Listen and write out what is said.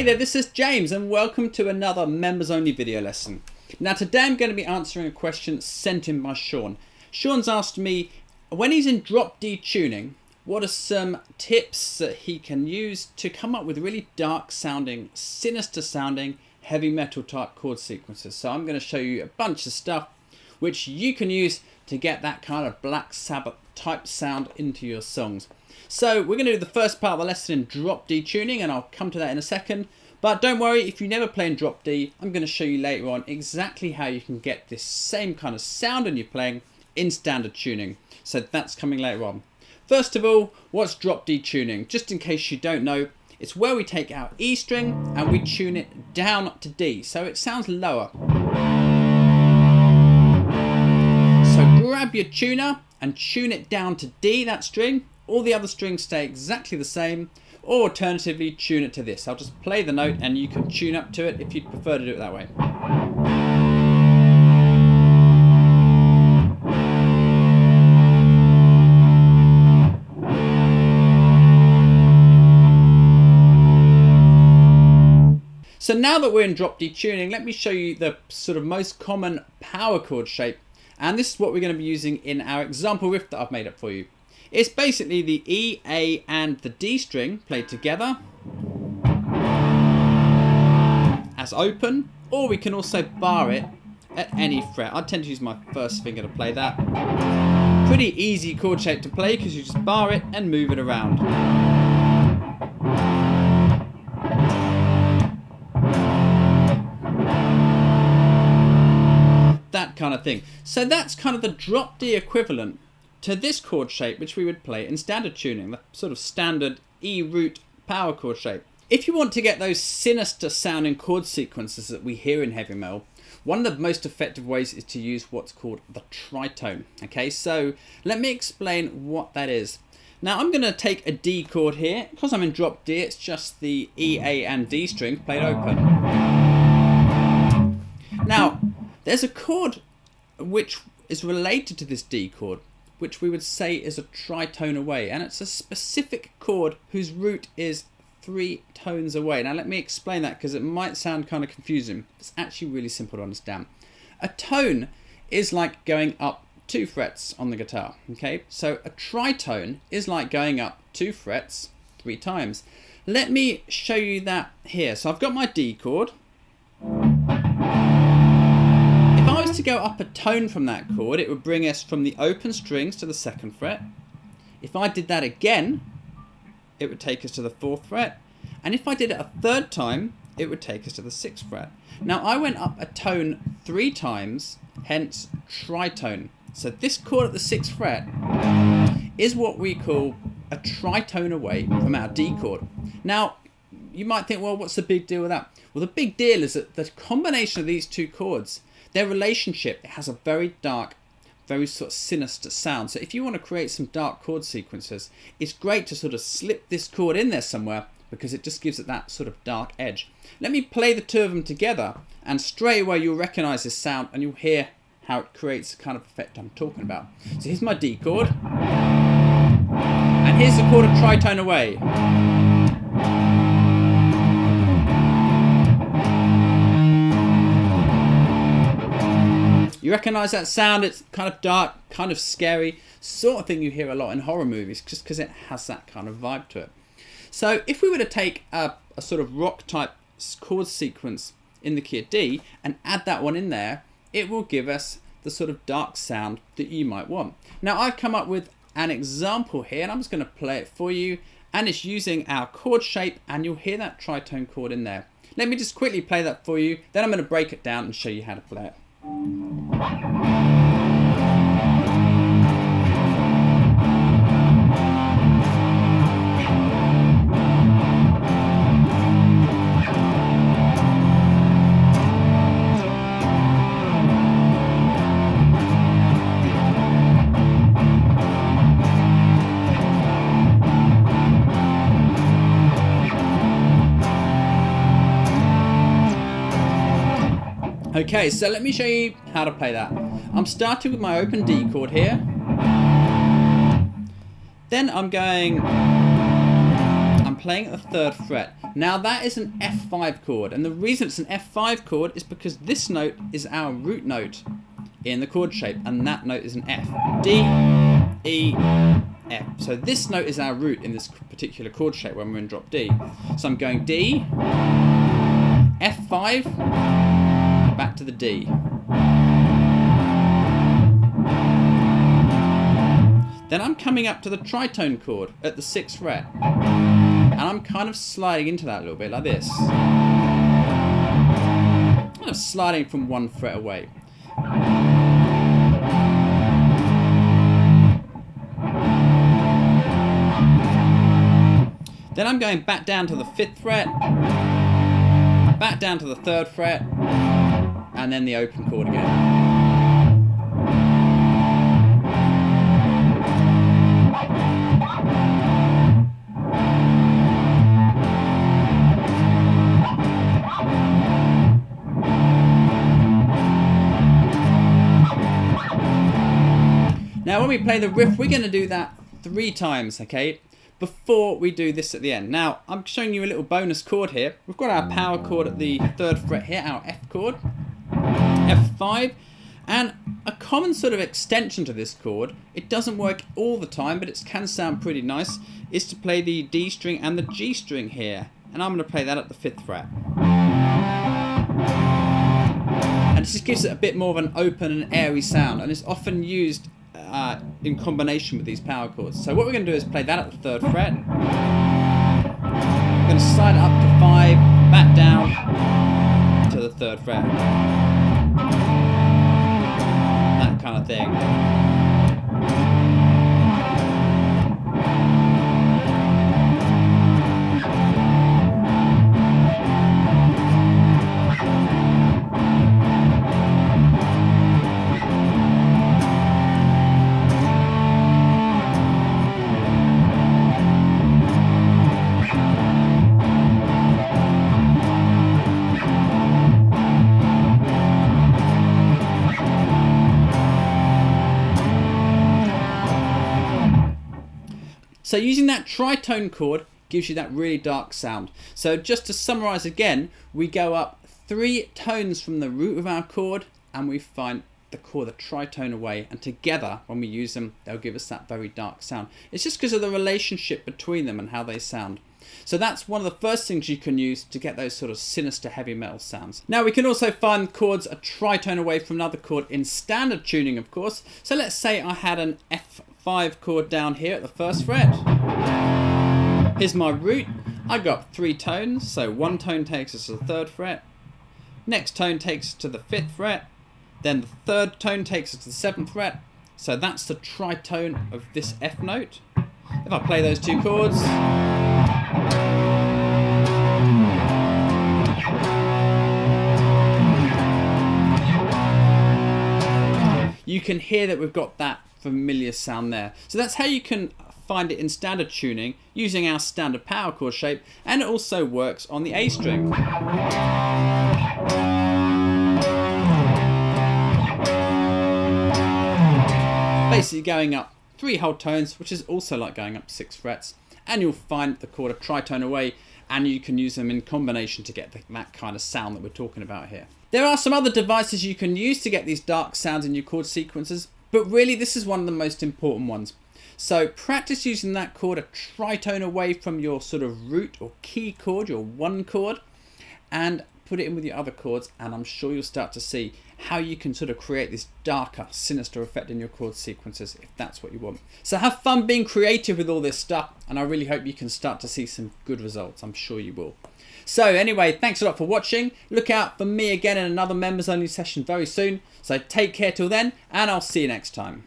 Hey there, this is James and welcome to another members only video lesson. Now today I'm going to be answering a question sent in by Shawn. Shawn's asked me, when he's in drop D tuning, what are some tips that he can use to come up with really dark sounding, sinister sounding, heavy metal type chord sequences. So I'm going to show you a bunch of stuff which you can use to get that kind of Black Sabbath type sound into your songs. So we're going to do the first part of the lesson in drop D tuning, and I'll come to that in a second. But don't worry, if you never play in drop D, I'm going to show you later on exactly how you can get this same kind of sound in your playing in standard tuning. So that's coming later on. First of all, what's drop D tuning? Just in case you don't know, it's where we take our E string and we tune it down to D, so it sounds lower. So grab your tuner and tune it down to D, that string. All the other strings stay exactly the same, or alternatively tune it to this. I'll just play the note and you can tune up to it if you'd prefer to do it that way. So now that we're in drop D tuning, let me show you the sort of most common power chord shape. And this is what we're going to be using in our example riff that I've made up for you. It's basically the E, A and the D string played together as open, or we can also bar it at any fret. I tend to use my first finger to play that. Pretty easy chord shape to play because you just bar it and move it around. That kind of thing. So that's kind of the drop D equivalent to this chord shape which we would play in standard tuning, the sort of standard E root power chord shape. If you want to get those sinister sounding chord sequences that we hear in heavy metal, one of the most effective ways is to use what's called the tritone. Okay, so let me explain what that is. Now I'm going to take a D chord here. Because I'm in drop D, it's just the E, A and D strings played open. Now there's a chord which is related to this D chord, which we would say is a tritone away, and it's a specific chord whose root is 3 tones away. Now let me explain that because it might sound kind of confusing. It's actually really simple to understand. A tone is like going up 2 frets on the guitar. Okay, so a tritone is like going up 2 frets 3 times. Let me show you that here. So I've got my D chord. If I was to go up a tone from that chord, it would bring us from the open strings to the 2nd fret. If I did that again, it would take us to the 4th fret. And if I did it a 3rd time, it would take us to the 6th fret. Now I went up a tone 3 times, hence tritone. So this chord at the 6th fret is what we call a tritone away from our D chord. Now you might think, well, what's the big deal with that? Well, the big deal is that the combination of these 2 chords, their relationship, has a very dark, very sort of sinister sound. So if you want to create some dark chord sequences, it's great to sort of slip this chord in there somewhere because it just gives it that sort of dark edge. Let me play the 2 of them together and straight away you'll recognize this sound and you'll hear how it creates the kind of effect I'm talking about. So here's my D chord and here's the chord of tritone away. You recognise that sound? It's kind of dark, kind of scary, sort of thing you hear a lot in horror movies just because it has that kind of vibe to it. So if we were to take a sort of rock type chord sequence in the key of D and add that one in there, it will give us the sort of dark sound that you might want. Now I've come up with an example here and I'm just going to play it for you, and it's using our chord shape and you'll hear that tritone chord in there. Let me just quickly play that for you, then I'm going to break it down and show you how to play it. Okay, so let me show you how to play that. I'm starting with my open D chord here. Then I'm playing at the 3rd fret. Now that is an F5 chord, and the reason it's an F5 chord is because this note is our root note in the chord shape, and that note is an F. D, E, F. So this note is our root in this particular chord shape when we're in drop D. So I'm going D, F5, back to the D. Then I'm coming up to the tritone chord at the 6th fret. And I'm kind of sliding into that a little bit like this. Kind of sliding from 1 fret away. Then I'm going back down to the 5th fret, back down to the 3rd fret, and then the open chord again. Now when we play the riff, we're going to do that 3 times, okay, before we do this at the end. Now, I'm showing you a little bonus chord here. We've got our power chord at the 3rd fret here, our F chord, F5, and a common sort of extension to this chord, it doesn't work all the time, but it can sound pretty nice, is to play the D string and the G string here. And I'm going to play that at the 5th fret. And it just gives it a bit more of an open and airy sound, and it's often used in combination with these power chords. So what we're going to do is play that at the 3rd fret. We're going to slide it up to 5, back down to the 3rd fret. That kind of thing. So using that tritone chord gives you that really dark sound. So just to summarize again, we go up 3 tones from the root of our chord and we find the chord, the tritone away, and together when we use them they'll give us that very dark sound. It's just because of the relationship between them and how they sound. So that's one of the first things you can use to get those sort of sinister heavy metal sounds. Now we can also find chords a tritone away from another chord in standard tuning, of course. So let's say I had an F5 chord down here at the 1st fret. Here's my root. I got 3 tones, so 1 tone takes us to the 3rd fret. Next tone takes us to the 5th fret. Then the 3rd tone takes us to the 7th fret. So that's the tritone of this F note. If I play those 2 chords, you can hear that we've got that familiar sound there. So that's how you can find it in standard tuning using our standard power chord shape, and it also works on the A string. Basically going up 3 whole tones, which is also like going up 6 frets, and you'll find the chord a tritone away, and you can use them in combination to get that kind of sound that we're talking about here. There are some other devices you can use to get these dark sounds in your chord sequences, but really this is one of the most important ones. So practice using that chord a tritone away from your sort of root or key chord, your 1 chord, and put it in with your other chords, and I'm sure you'll start to see how you can sort of create this darker, sinister effect in your chord sequences if that's what you want. So have fun being creative with all this stuff, and I really hope you can start to see some good results. I'm sure you will. So anyway, thanks a lot for watching. Look out for me again in another members only session very soon. So take care till then, and I'll see you next time.